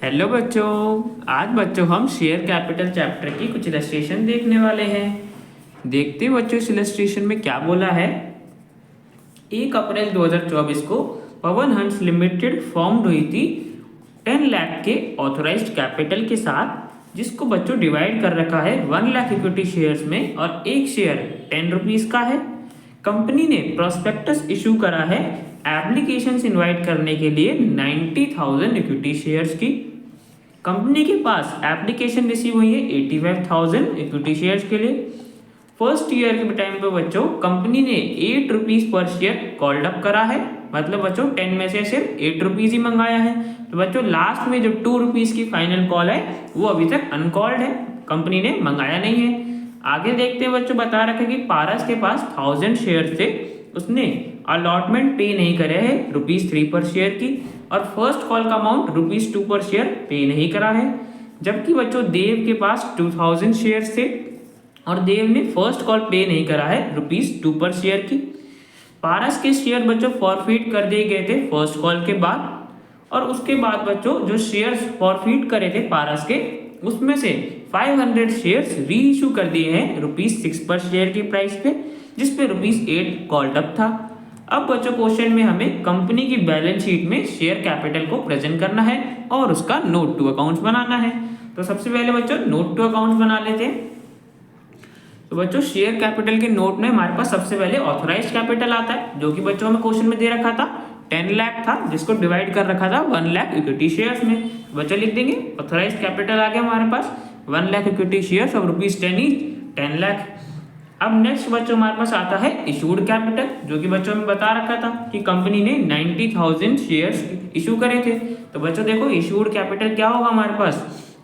Hello बच्चों। आज बच्चों हम शेयर कैपिटल चैप्टर की कुछ इलस्ट्रेशन देखने वाले हैं। देखते हैं बच्चों इस इलस्ट्रेशन में क्या बोला है। 1 अप्रैल 2024 को पवन हंस लिमिटेड फॉर्म्ड हुई थी 10 लाख के ऑथोराइज्ड कैपिटल के साथ, जिसको बच्चों डिवाइड कर रखा है 1 लाख इक्विटी शेयर्स में और एक शेयर 10 रुपीज़ का है। कंपनी ने प्रोस्पेक्टस इशू करा है एप्लीकेशंस इनवाइट करने के लिए 90,000 इक्विटी शेयर्स की। कंपनी के पास एप्लीकेशन रिसीव हुई है 85,000 इक्विटी शेयर्स के लिए। फर्स्ट ईयर के टाइम पे बच्चों कंपनी ने 8 रुपीज़ पर शेयर कॉल्ड अप करा है, मतलब बच्चों 10 में से सिर्फ 8 रुपीज़ ही मंगाया है। तो बच्चों लास्ट में जो 2 रुपीज़ की फाइनल कॉल है वो अभी तक अनकॉल्ड है, कंपनी ने मंगाया नहीं है। आगे देखते हैं बच्चों, बता रखा कि पारस के पास 1000 शेयर थे, उसने अलॉटमेंट पे नहीं करे है ₹3 पर शेयर की, और फर्स्ट कॉल का अमाउंट ₹2 पर शेयर पे नहीं करा है। जबकि बच्चों देव के पास 2000 शेयर्स थे और देव ने फर्स्ट कॉल पे नहीं करा है ₹2 पर शेयर की। पारस के शेयर बच्चों फॉरफिट कर दिए गए थे फर्स्ट कॉल के बाद, और उसके बाद बच्चों जो शेयर्स फॉरफिट करे थे पारस के, उसमें से 500 शेयर्स री इशू कर दिए हैं ₹6 पर शेयर की प्राइस पे, जिसपे ₹8 कॉल्ड अप था। अब बच्चों क्वेश्चन में हमें कंपनी की बैलेंस शीट में शेयर कैपिटल को प्रेजेंट करना है और उसका नोट टू अकाउंट्स बनाना है। तो सबसे पहले बच्चों नोट टू अकाउंट्स बना लेते हैं। तो बच्चों शेयर कैपिटल के नोट में हमारे पास सबसे पहले ऑथराइज्ड कैपिटल आता है, जो कि बच्चों हमें क्वेश्चन में दे रखा था 10 लाख था, जिसको डिवाइड कर रखा था 1 लाख इक्विटी शेयर्स में। बच्चों लिख देंगे ऑथराइज्ड कैपिटल आ गया हमारे पास 1 lakh equity shares of ₹10 each, 10 lakh. अब नेक्स्ट बच्चों हमारे पास आता है इशूड कैपिटल, जो कि बच्चों में बता रखा था कि कंपनी ने 90,000 शेयर्स इशू करे थे। तो बच्चों देखो इशूड कैपिटल क्या होगा हमारे पास,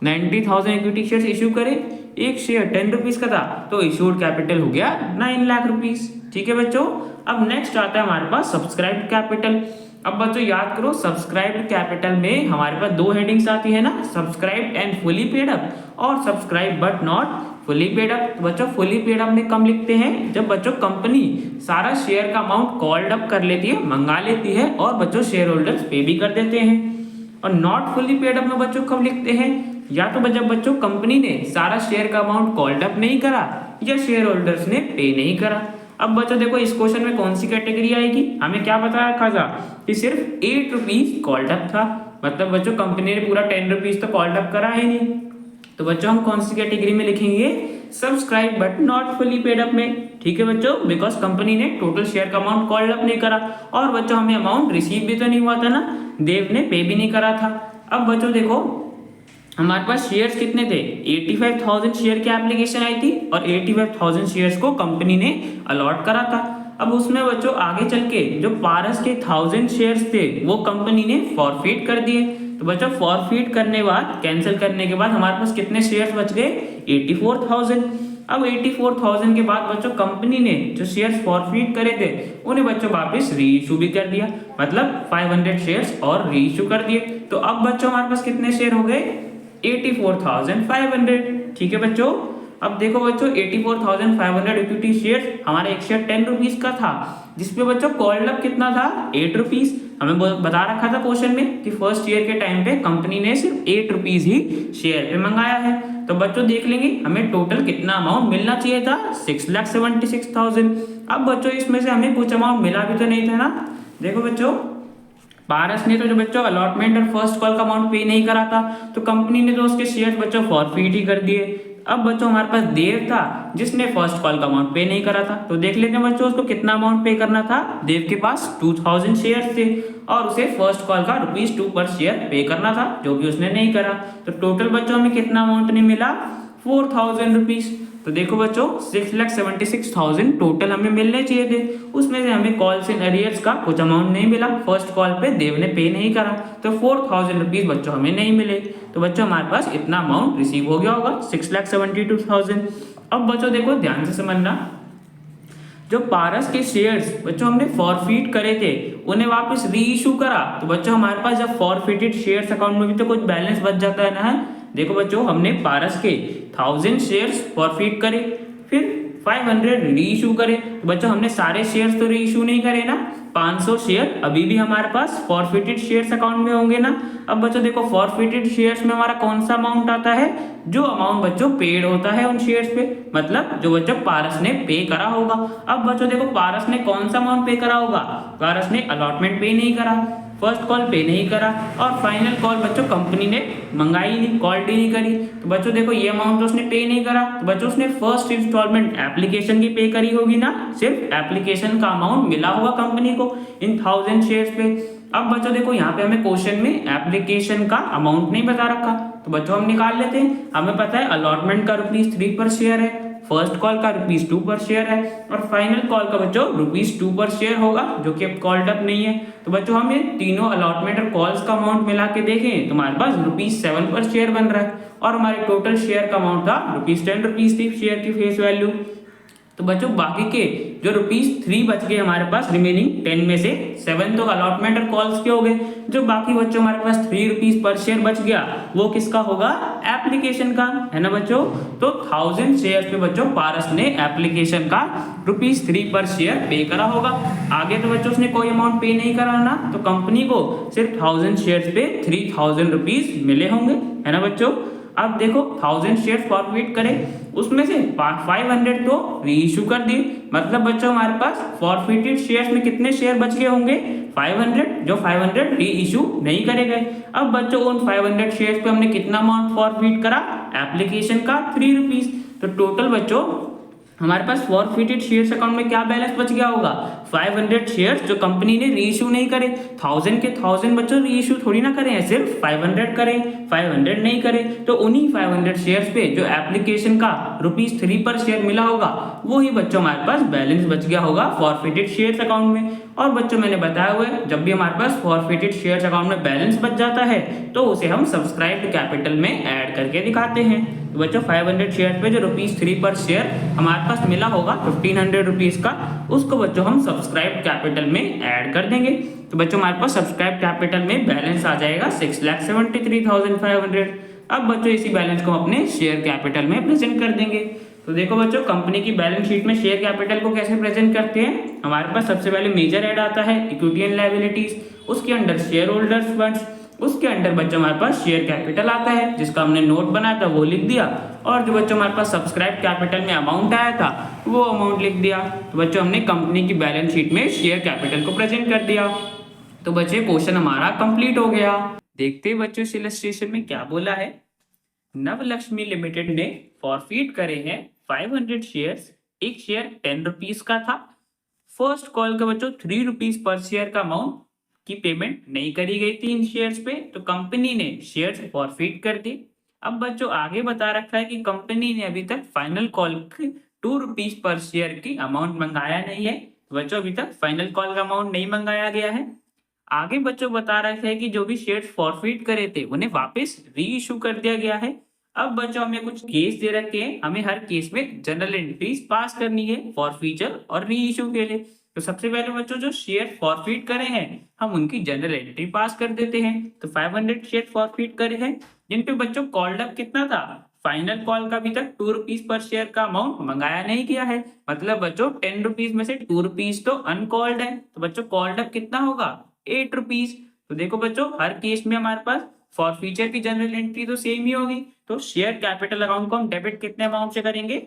90,000 इक्विटी शेयर्स इशू करे, एक शेयर 10 रुपीज़ का था, तो इशूड कैपिटल हो गया 9 लाख रुपीज़। ठीक है बच्चों। अब नेक्स्ट आता है हमारे पास सब्सक्राइब्ड कैपिटल। अब बच्चों याद करो सब्सक्राइब्ड कैपिटल में हमारे पास 2 हेडिंग्स आती है ना, subscribed and fully paid up और subscribe but not fully paid up. बच्चों फुली पेड अप में कम लिखते हैं जब बच्चों कंपनी सारा शेयर का अमाउंट कॉल्ड अप कर लेती है, मंगा लेती है, और बच्चों शेयर होल्डर्स पे भी कर देते हैं। और नॉट फुली पेड अप में बच्चों कब लिखते हैं, या तो जब बच्चों कंपनी ने सारा शेयर का अमाउंट कॉल्ड अप नहीं करा या शेयर होल्डर्स ने पे नहीं करा। अब बच्चों देखो इस क्वेश्चन में कौन सी कैटेगरी आएगी, हमें क्या बता रखा था कि सिर्फ 8 रुपीज कॉल्ड अप था, मतलब बच्चों कंपनी ने पूरा 10 रुपीज तो कॉल्ड अप करा है नहीं। तो बच्चों हम कौन सी कैटेगरी में लिखेंगे, subscribe but not fully paid up में। ठीक है बच्चों, बिकॉज कंपनी ने टोटल शेयर का अमाउंट कॉल्ड अप नहीं करा, और बच्चों हमें अमाउंट रिसीव भी तो नहीं हुआ था ना, देव ने पे भी नहीं करा था। अब बच्चों देखो हमारे पास शेयर्स कितने थे, 85,000 शेयर की एप्लीकेशन आई थी और 85,000 शेयर्स को कंपनी ने अलॉट करा था। अब उसमें बच्चों आगे चल के जो पारस के 1000 शेयर्स थे वो कंपनी ने फॉरफिट कर दिए। तो बच्चों फॉरफिट करने बाद, कैंसिल करने के बाद हमारे पास कितने शेयर्स बच गए, 84,000। अब 84,000 के बाद बच्चों कंपनी ने जो शेयर्स फॉरफिट करे थे उन्हें बच्चों वापस री इशू भी कर दिया, मतलब 500 शेयर्स और री इशू कर दिए। तो अब बच्चों हमारे पास कितने शेयर हो गए, 84,500। ठीक है बच्चों। अब देखो बच्चों 84,500 इक्विटी शेयर, हमारा एक शेयर 10 रुपीज का था, जिसपे बच्चों कॉल्ड अप कितना था, 8 रुपीज। हमें बता रखा था क्वेश्चन में कि फर्स्ट ईयर के टाइम पे कंपनी ने सिर्फ 8 रुपीज ही शेयर पे मंगाया है। तो बच्चों देख लेंगे हमें टोटल कितना अमाउंट मिलना चाहिए था, 6,76,000। अब बच्चों इसमें से हमें कुछ अमाउंट मिला भी तो नहीं था ना। देखो बच्चों पारस ने तो जो बच्चों अलॉटमेंट और फर्स्ट कॉल का अमाउंट पे नहीं करा था, तो कंपनी ने तो उसके शेयर बच्चों फॉरफिट ही कर दिए। अब बच्चों हमारे पास देव था जिसने फर्स्ट कॉल का अमाउंट पे नहीं करा था, तो देख लेते हैं बच्चों उसको कितना अमाउंट पे करना था। देव के पास 2000 शेयर थे और उसे फर्स्ट कॉल का ₹2 पर शेयर पे करना था, जो कि उसने नहीं करा। तो टोटल बच्चों हमें कितना अमाउंट नहीं मिला, 4,000 रुपीज। तो देखो बच्चों 6,76,000 टोटल हमें मिलने चाहिए थे, उसमें से हमें कॉल्स इन अरियर्स का कुछ अमाउंट नहीं मिला, फर्स्ट कॉल पे देव ने पे नहीं करा, तो 4,000 रुपीज बच्चों हमें नहीं मिले। तो बच्चों हमारे पास इतना अमाउंट रिसीव हो गया होगा 6,72,000। अब बच्चों देखो ध्यान से समझना, जो पारस के शेयर्स बच्चों हमने फॉरफिट करे थे उन्हें वापस री इशू करा, तो बच्चों हमारे पास जब फॉरफिटेड शेयर्स अकाउंट में भी तो कुछ बैलेंस बच जाता है ना। देखो बच्चों हमने पारस के 1000 शेयर्स फॉरफिट करे, फिर 500 री इशू करे, तो बच्चों हमने सारे शेयर्स तो री इशू नहीं करे ना, 500 शेयर अभी भी हमारे पास फॉरफिटेड शेयर्स अकाउंट में होंगे ना। अब बच्चों देखो फॉरफिटेड शेयर्स में हमारा कौन सा अमाउंट आता है, जो अमाउंट बच्चों पेड होता है उन शेयर्स पे, मतलब जो बच्चों पारस ने पे करा होगा। अब बच्चों देखो पारस ने कौन सा अमाउंट पे करा होगा, पारस ने अलॉटमेंट पे नहीं करा, फर्स्ट कॉल पे नहीं करा, और फाइनल कॉल बच्चों कंपनी ने मंगाई नहीं, कॉल डी नहीं करी। तो बच्चों देखो ये अमाउंट तो उसने पे नहीं करा, तो बच्चों उसने फर्स्ट इंस्टॉलमेंट एप्लीकेशन की पे करी होगी ना, सिर्फ एप्लीकेशन का अमाउंट मिला होगा कंपनी को इन 1000 शेयर्स पे। अब बच्चों देखो यहाँ पे हमें क्वेश्चन में एप्लीकेशन का अमाउंट नहीं बता रखा, तो बच्चों हम निकाल लेते हैं। हमें पता है अलॉटमेंट का ₹3 पर शेयर है, फर्स्ट कॉल का ₹2 पर शेयर है, और फाइनल कॉल का बच्चों ₹2 पर शेयर होगा, जो कि अब कॉल्ड अप नहीं है। तो बच्चों हमें तीनों अलॉटमेंट और कॉल्स का अमाउंट मिला के देखें तो हमारे पास ₹7 पर शेयर बन रहा है, और हमारे टोटल शेयर का अमाउंट था ₹10 थी शेयर की फेस वैल्यू। तो बच्चों बाकी के जो ₹3 बच गए हमारे पास, रिमेनिंग 10 में से 7 तो अलॉटमेंट और कॉल्स के हो गए, जो बाकी बच्चों हमारे पास ₹3 पर शेयर बच गया वो किसका होगा, एप्लीकेशन का, है ना बच्चों। तो 1000 शेयर पे बच्चों पारस ने एप्लीकेशन का ₹3 पर शेयर पे करा होगा। आगे तो बच्चों उसने कोई अमाउंट पे नहीं करा ना, तो कंपनी को सिर्फ 1000 शेयर पे ₹3000 मिले होंगे, है ना बच्चों। अब देखो 1000 शेयर फॉरफिट करे, उसमें से 500 तो री इशू कर दिए, मतलब बच्चों हमारे पास फॉरफिटेड शेयर्स में कितने शेयर बच गए होंगे, 500, जो 500 री इशू नहीं करे गए। अब बच्चों उन 500 शेयर्स पे हमने कितना अमाउंट फॉरफिट करा, एप्लीकेशन का ₹3। तो टोटल बच्चों हमारे पास फॉरफिटेड शेयर्स अकाउंट में क्या बैलेंस बच गया होगा, 500 शेयर्स जो कंपनी ने री इशू नहीं करे। 1000 के 1000 बच्चों री इशू थोड़ी ना करें, सिर्फ 500 करें, 500 नहीं करें, तो उन्हीं 500 शेयर्स पे जो एप्लीकेशन का ₹3 पर शेयर मिला होगा वो ही बच्चों हमारे पास बैलेंस बच गया होगा फॉरफिटेड शेयर्स अकाउंट में। और बच्चों मैंने बताया हुआ है जब भी हमारे पास फॉरफिटेड शेयर्स अकाउंट में बैलेंस बच जाता है तो उसे हम सब्सक्राइब्ड कैपिटल में ऐड करके दिखाते हैं। तो बच्चों 500 शेयर पे जो ₹3 पर शेयर हमारे पास मिला होगा ₹1500 का, उसको बच्चों हम सब्सक्राइब्ड कैपिटल में ऐड कर देंगे। तो बच्चों हमारे पास सब्सक्राइब कैपिटल में बैलेंस आ जाएगा 6,73,500। अब बच्चों इसी बैलेंस को अपने शेयर कैपिटल में प्रेजेंट कर देंगे। तो देखो बच्चों कंपनी की बैलेंस शीट में शेयर कैपिटल को कैसे प्रेजेंट करते हैं, हमारे पास सबसे पहले मेजर हेड आता है इक्विटी एंड लायबिलिटीज, उसके अंडर शेयर होल्डर्स फंड्स, उसके अंडर बच्चों हमारे पास शेयर कैपिटल आता है जिसका हमने नोट बनाया था वो लिख दिया, और जो बच्चों हमारे पास सब्सक्राइब कैपिटल में अमाउंट आया था वो अमाउंट लिख दिया। तो बच्चों हमने कंपनी की बैलेंस शीट में शेयर कैपिटल को प्रेजेंट कर दिया। तो बच्चे क्वेश्चन हमारा कंप्लीट हो गया। देखते हैं बच्चों इस इलस्ट्रेशन में क्या बोला है। नवलक्ष्मी लिमिटेड ने फॉरफिट करे हैं 500 शेयर्स, एक शेयर ₹10 का था। फर्स्ट कॉल का बच्चों ₹3 पर शेयर का अमाउंट की पेमेंट नहीं करी गई थी इन शेयर्स पे, तो कंपनी ने शेयर्स फॉरफिट कर दी। अब बच्चों आगे बता रखा है कि कंपनी ने अभी तक फाइनल कॉल की ₹2 पर शेयर की अमाउंट मंगाया नहीं है। बच्चों अभी तक फाइनल कॉल का अमाउंट नहीं मंगाया गया है। आगे बच्चों बता रहे थे कि जो भी शेयर्स फॉरफिट करे थे उन्हें वापस री इशू कर दिया गया है। अब बच्चों हमें कुछ केस दे रखे हैं, हमें हर केस में जनरल एंट्रीज पास करनी है फॉरफीचर और री इशू के लिए। तो सबसे पहले बच्चों जो शेयर फॉरफिट करे हैं हम उनकी जनरल एंट्री पास कर देते हैं। तो 500 शेयर फॉरफिट करे हैं जिन पे बच्चों कॉल्ड अप कितना था, फाइनल कॉल का अभी तक ₹2 पर शेयर का अमाउंट मंगाया नहीं किया है, मतलब बच्चों ₹10 में से ₹2 तो अनकॉल्ड है, तो बच्चों कॉल्ड अप कितना होगा ₹8। तो देखो बच्चों हर केस में हमारे पास फॉरफीचर की जनरल एंट्री तो सेम ही होगी। तो शेयर कैपिटल अकाउंट को हम डेबिट कितने अमाउंट से करेंगे,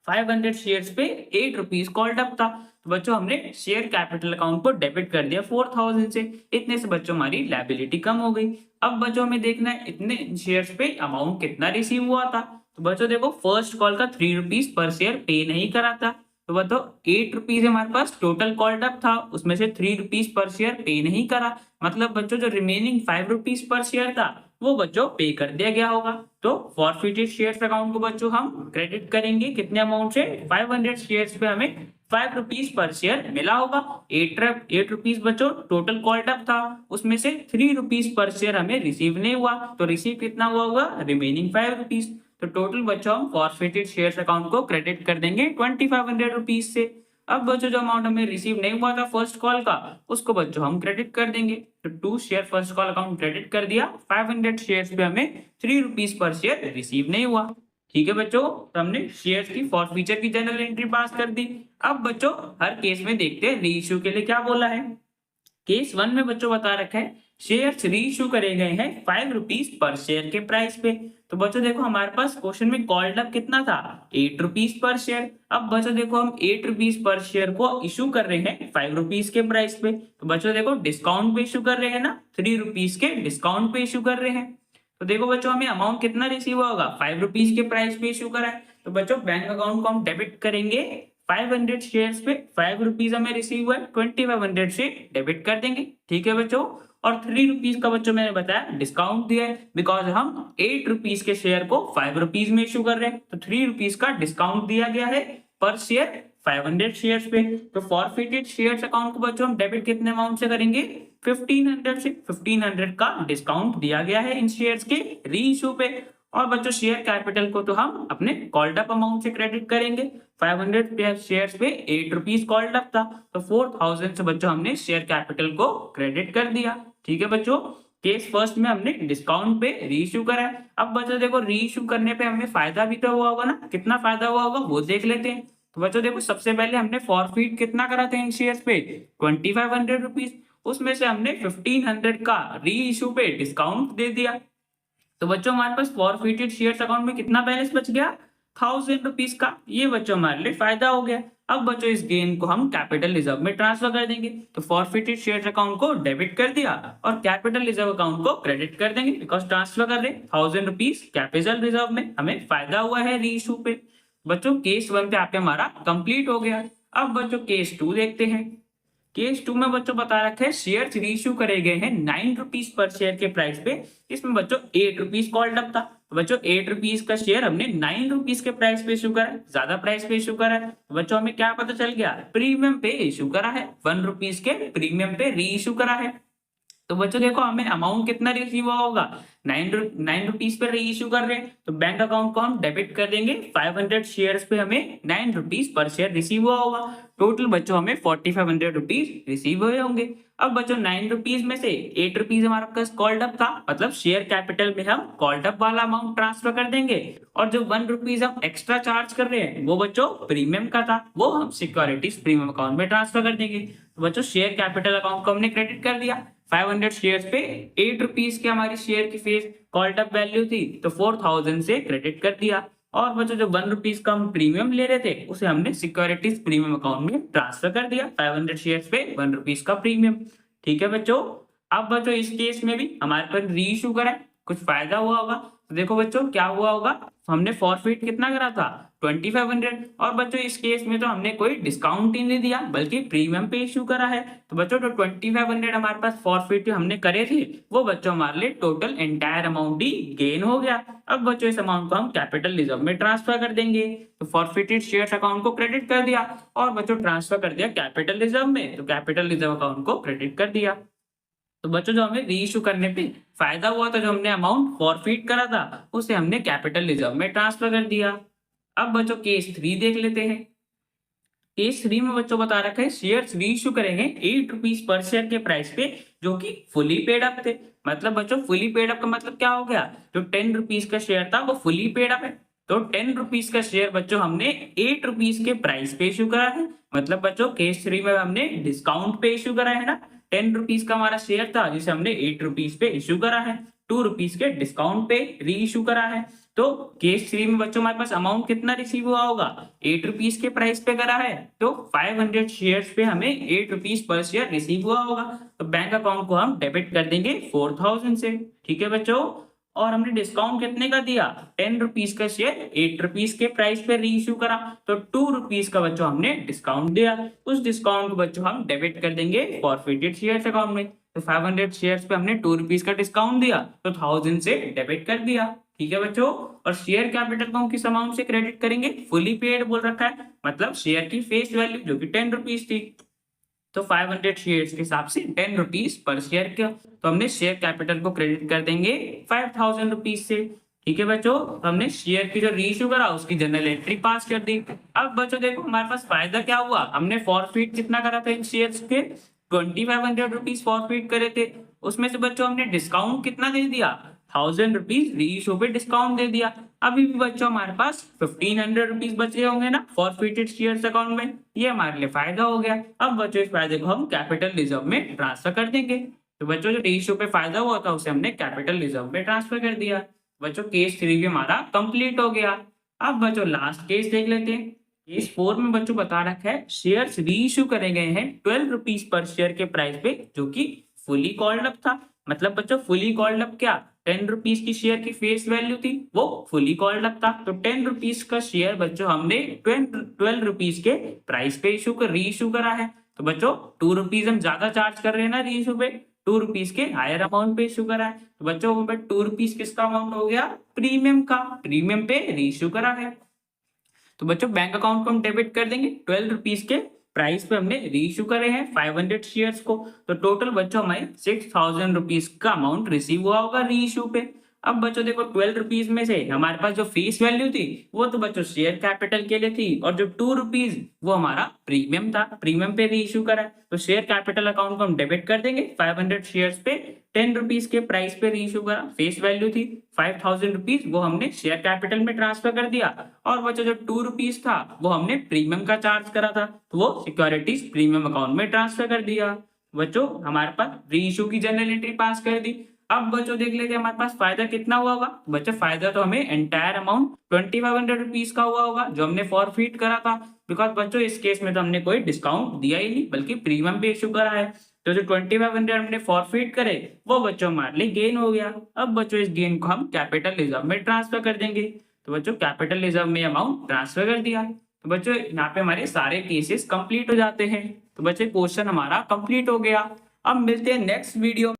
500 शेयर्स पे ₹8 कॉल्ड अप था, तो बच्चों हमने शेयर कैपिटल अकाउंट को डेबिट कर दिया 4000 से, इतने से बच्चों हमारी लायबिलिटी कम हो गई। अब बच्चों हमें देखना है इतने शेयर्स पे अमाउंट कितना रिसीव हुआ था। तो बच्चों देखो फर्स्ट कॉल का ₹3 पर शेयर पे नहीं करा था, तो बताओ ₹8 हमारे पास टोटल कॉल्ड अप था, उसमें से ₹3 पर शेयर पे नहीं करा, मतलब बच्चों जो रिमेनिंग ₹5 पर शेयर था वो बच्चों पे कर दिया गया होगा। तो फॉरफिटेड शेयर्स अकाउंट को बच्चों हम क्रेडिट करेंगे कितने अमाउंट से, 500 शेयर्स पे हमें ₹5 पर शेयर मिला होगा। ₹8 बच्चों टोटल कॉल्ड अप था, उसमें से ₹3 पर शेयर हमें रिसीव नहीं हुआ, तो रिसीव कितना हुआ होगा, रिमेनिंग ₹5। तो टोटल बच्चों हम फॉरफिटेड शेयर्स अकाउंट को क्रेडिट कर देंगे ₹2500 से। अब बच्चों जो अमाउंट हमें रिसीव नहीं हुआ था फर्स्ट कॉल का उसको बच्चों हम क्रेडिट कर देंगे। तो 2 share first call account credit कर दिया, 500 शेयर्स पे हमें ₹3 पर शेयर रिसीव नहीं हुआ। ठीक है बच्चों, तो हमने शेयर्स की फॉरफीचर की जनरल एंट्री पास कर दी। अब बच्चों हर केस में देखते हैं री इशू के लिए क्या बोला है। केस 1 में बच्चों बता रखा है शेयर्स री इशू करे गए हैं 5 रुपीज पर शेयर के प्राइस पे। तो बच्चों देखो हमारे पास क्वेश्चन में कॉल्ड अप कितना था, 8 रुपीज पर शेयर। अब बच्चों देखो हम 8 रुपीज पर शेयर को इशू कर रहे हैं 5 रुपीज के प्राइस पे। तो बच्चों देखो डिस्काउंट पे इशू कर रहे हैं ना, 3 रुपीज के डिस्काउंट पे इशू कर रहे हैं। तो देखो बच्चों हमें अमाउंट कितना रिसीव होगा, 5 रुपीज के प्राइस पे इशू करा है। तो बच्चों बैंक अकाउंट को हम डेबिट करेंगे 500 शेयर्स पे, 5 रुपीज हमें रिसीव हुआ है, 2500 से डेबिट कर देंगे। ठीक है बच्चों, और 3 रुपीज का बच्चों मैंने बताया डिस्काउंट दिया है, बिकॉज हम 8 रुपीज के शेयर को 5 रुपीज में इशू कर रहे हैं, तो 3 रुपीज का डिस्काउंट दिया गया है पर शेयर 500 शेयर्स पे। तो फॉरफिटेड शेयर्स अकाउंट को बच्चों हम डेबिट कितने अमाउंट से करेंगे, 1500 से। 1500 का डिस्काउंट दिया गया है इन शेयर्स के री इशू पे। और बच्चों शेयर कैपिटल को तो हम अपने कॉल्ड अप अमाउंट से क्रेडिट करेंगे। 500 शेयर्स पे 8 रुपीज कॉल्ड अप था, तो 4000 से बच्चों हमने शेयर कैपिटल को क्रेडिट कर दिया। ठीक है बच्चों, केस फर्स्ट में हमने डिस्काउंट पे री इशू करा है। अब बच्चों देखो री इशू करने पे हमें फायदा भी तो हुआ होगा ना, कितना फायदा हुआ होगा वो देख लेते हैं। तो बच्चों देखो सबसे पहले हमने फॉरफीट कितना करा था इन शेयर्स पे, 2500 रुपीज। उसमें से हमने 1500 का री इशू पे डिस्काउंट दे दिया। तो बच्चों हमारे पास फॉरफिटेड शेयर्स अकाउंट में कितना बैलेंस बच गया, 1000 रुपीज का। ये बच्चों हमारे लिए फायदा हो गया। अब बच्चों इस गेन को हम कैपिटल रिजर्व में ट्रांसफर कर देंगे। तो फॉरफिटेड शेयर्स अकाउंट को डेबिट कर दिया और कैपिटल रिजर्व अकाउंट को क्रेडिट कर देंगे, बिकॉज ट्रांसफर कर रहे 1000 रुपीज कैपिटल रिजर्व में, हमें फायदा हुआ है री इशू पे। बच्चों केस 1 पे आपके हमारा कंप्लीट हो गया। अब बच्चों केस 2 देखते हैं। केस 2 में बच्चों बता रखे हैं शेयर रीइश्यू करे गए हैं 9 रुपीज पर शेयर के प्राइस पे। इसमें बच्चों 8 रुपीज कॉल्ड अप था, तो बच्चों 8 रुपीज का शेयर हमने 9 रुपीज के प्राइस पे इशू करा है, ज्यादा प्राइस पे इशू करा है। तो बच्चों हमें क्या पता चल गया, प्रीमियम पे इशू करा है, 1 रुपीज के प्रीमियम पे री इशू करा है। तो बच्चों देखो हमें अमाउंट कितना रिसीव होगा, 9 रुपीज पे री इशू कर रहे हैं, तो बैंक अकाउंट को हम डेबिट कर देंगे। 500 शेयर्स पे हमें 9 रुपीज पर शेयर रिसीव हुआ होगा। टोटल बच्चों हमें 4500 रुपीज रिसीव हुए होंगे। अब बच्चों 9 रुपीज में से 8 रुपीज हमारे पास कॉल्ड अप था, मतलब शेयर कैपिटल में हम कॉल्ड अप वाला अमाउंट ट्रांसफर कर देंगे। और जो 1 रुपीज हम एक्स्ट्रा चार्ज कर रहे हैं वो बच्चों प्रीमियम का था, वो हम सिक्योरिटीज प्रीमियम अकाउंट में ट्रांसफर कर देंगे। तो बच्चों शेयर कैपिटल अकाउंट को हमने क्रेडिट कर दिया। 500 शेयर्स पे 8 रुपीज की हमारी शेयर की फेस कॉल्ड अप वैल्यू थी, तो 4000 से क्रेडिट कर दिया। और बच्चों जो 1 रुपीज का हम प्रीमियम ले रहे थे उसे हमने सिक्योरिटीज प्रीमियम अकाउंट में ट्रांसफर कर दिया। 500 शेयर्स पे 1 रुपीज का प्रीमियम। ठीक है बच्चों, अब बच्चों इस केस में भी हमारे पास री इशू करा है, कुछ फायदा हुआ होगा। तो देखो बच्चों क्या हुआ होगा, हमने फॉरफिट कितना करा था, 2500। और बच्चों इस केस में तो हमने कोई डिस्काउंट ही नहीं दिया, बल्कि प्रीमियम पे इशू करा है। तो बच्चों जो 2500 हमारे पास फॉरफिट हमने करे थे वो बच्चों हमारे लिए टोटल एंटायर अमाउंट ही गेन हो गया। अब बच्चों इस अमाउंट को हम कैपिटल रिजर्व में ट्रांसफर कर देंगे। तो फॉरफिटेड शेयर्स अकाउंट को क्रेडिट कर दिया और बच्चों ट्रांसफर कर दिया कैपिटल रिजर्व में, तो कैपिटल रिजर्व अकाउंट को क्रेडिट कर दिया। तो बच्चों जो हमें री इशू करने पे फायदा हुआ था, जो हमने अमाउंट फॉरफिट करा था उसे हमने कैपिटल रिजर्व में ट्रांसफर कर दिया। अब बच्चों केस 3 देख लेते हैं। केस 3 में बच्चों बता रखा है शेयर्स री इशू करेंगे 8 रुपीज पर शेयर के प्राइस पे, जो कि फुली पेड अप थे। मतलब बच्चों फुली पेड अप का मतलब क्या हो गया, जो 10 रुपीज का शेयर था वो फुली पेड अप है। तो 10 रुपीज का शेयर बच्चों हमने 8 रुपीज के प्राइस पे इशू करा है। मतलब बच्चों केस 3 में हमने डिस्काउंट पे इशू करा है ना, 10 रुपीज का हमारा शेयर था जिसे हमने 8 रुपीज पे इशू करा है, 2 रुपीज के डिस्काउंट पे री इशू करा है। तो केस 3 में बच्चों हमारे पास अमाउंट कितना रिसीव हुआ होगा, 8 रुपीज के प्राइस पे करा है, तो 500 शेयर्स पे हमें 8 रुपीज पर शेयर रिसीव हुआ होगा। तो बैंक अकाउंट को हम डेबिट कर देंगे 4000 से। ठीक है बच्चों, और हमने डिस्काउंट कितने का दिया, 10 रुपीज का शेयर 8 रुपीज के प्राइस पे री इशू करा, तो 2 रुपीज का बच्चों हमने डिस्काउंट दिया। उस डिस्काउंट को बच्चों हम डेबिट कर देंगे फॉरफिटेड शेयर्स अकाउंट में। तो 500 शेयर्स पे हमने 2 रुपीज का डिस्काउंट दिया, तो 1000 से डेबिट कर दिया। ठीक है बच्चों, और शेयर कैपिटल को हम किस अमाउंट से क्रेडिट करेंगे, फुली पेड बोल रखा है, मतलब शेयर की फेस वैल्यू जो कि 10 रुपीज थी। तो 500 शेयर्स के हिसाब से 10 रुपीज पर शेयर का, तो हमने शेयर कैपिटल को क्रेडिट कर देंगे 5000 रुपीज से। ठीक है बच्चों, हमने शेयर की जो री इशू करा उसकी जनरल एंट्री पास कर दी। अब बच्चों देखो हमारे पास फायदा क्या हुआ, हमने फॉरफिट कितना करा था इन शेयर्स के, 2500 रुपीज फॉरफिट करे थे। उसमें से बच्चों हमने डिस्काउंट कितना दे दिया, 1000 रुपीज री इशू पे डिस्काउंट दे दिया। अभी भी बच्चों हमारे पास 1500 रुपीज बचे होंगे ना फॉरफिटेड शेयर्स अकाउंट में, ये हमारे लिए फायदा हो गया। अब बच्चों इस फायदे को हम कैपिटल रिजर्व में ट्रांसफर कर देंगे। तो बच्चों जो रेशियो पे फायदा हुआ था उसे हमने कैपिटल रिजर्व में ट्रांसफर कर दिया। बच्चों केस 3 भी हमारा कंप्लीट हो गया। अब बच्चों लास्ट केस देख लेते हैं। केस 4 में बच्चों बता रखा है शेयर्स रीइश्यू करे गए हैं 12 रुपीज पर शेयर के प्राइस पे, जो कि फुली कॉल्ड अप था। मतलब बच्चों फुली कॉल्ड अप क्या, 10 रुपीज की शेयर की फेस वैल्यू थी, वो फुली कॉल्ड अप था। तो 10 रुपीज का शेयर बच्चों हमने 12 रुपीज के प्राइस पे रीइश्यू करा है। तो बच्चों 2 रुपीज हम ज्यादा चार्ज कर रहे हैं ना रीइश्यू पे, 2 रुपीज के हायर अमाउंट पे इश्यू करा है। तो बच्चों 2 रुपीज किसका अमाउंट हो गया, प्रीमियम का, प्रीमियम पे रीइश्यू करा है। तो बच्चों बैंक अकाउंट को हम डेबिट कर देंगे, 12 रुपीज के प्राइस पे हमने रीइश्यू करे हैं 500 शेयर्स को। तो टोटल बच्चों हमारे 6000 रुपीज का अमाउंट रिसीव हुआ होगा रीइश्यू पे। अब बच्चों देखो 12 रुपीज में से हमारे पास जो फेस वैल्यू थी वो तो बच्चों शेयर कैपिटल के लिए थी, और जो 2 रुपीज वो हमारा प्रीमियम था, प्रीमियम पे रीइश्यू करा है। तो शेयर कैपिटल अकाउंट को हम डेबिट कर देंगे, 500 शेयर्स पे 10 रुपीज के प्राइस पे रीइश्यू करा, फेस वैल्यू थी 5000 रुपीज, वो हमने शेयर कैपिटल में ट्रांसफर कर दिया। और बच्चों जो 2 रुपीज था वो हमने प्रीमियम का चार्ज करा था, तो वो सिक्योरिटीज प्रीमियम अकाउंट में ट्रांसफर कर दिया। बच्चों हमारे पास रीइश्यू की जर्नल एंट्री पास कर दी। अब बच्चों देख लेते हैं हमारे पास फायदा कितना हुआ होगा। बच्चों फायदा तो हमें एंटायर अमाउंट 2500 रुपीज का हुआ होगा जो हमने फॉरफिट करा था, बिकॉज बच्चों इस केस में तो हमने कोई डिस्काउंट दिया ही नहीं बल्कि प्रीमियम पे इशू करा है। तो जो 2500 हमने फॉरफिट करे वो बच्चों हमारे लिए गेन हो गया। अब बच्चों इस गेन को हम कैपिटल रिजर्व में ट्रांसफर कर देंगे। तो बच्चों कैपिटल रिजर्व में अमाउंट ट्रांसफर कर दिया। तो बच्चों यहाँ पे हमारे सारे केसेस कंप्लीट हो जाते हैं। तो बच्चे क्वेश्चन हमारा कंप्लीट हो गया। अब मिलते हैं नेक्स्ट वीडियो।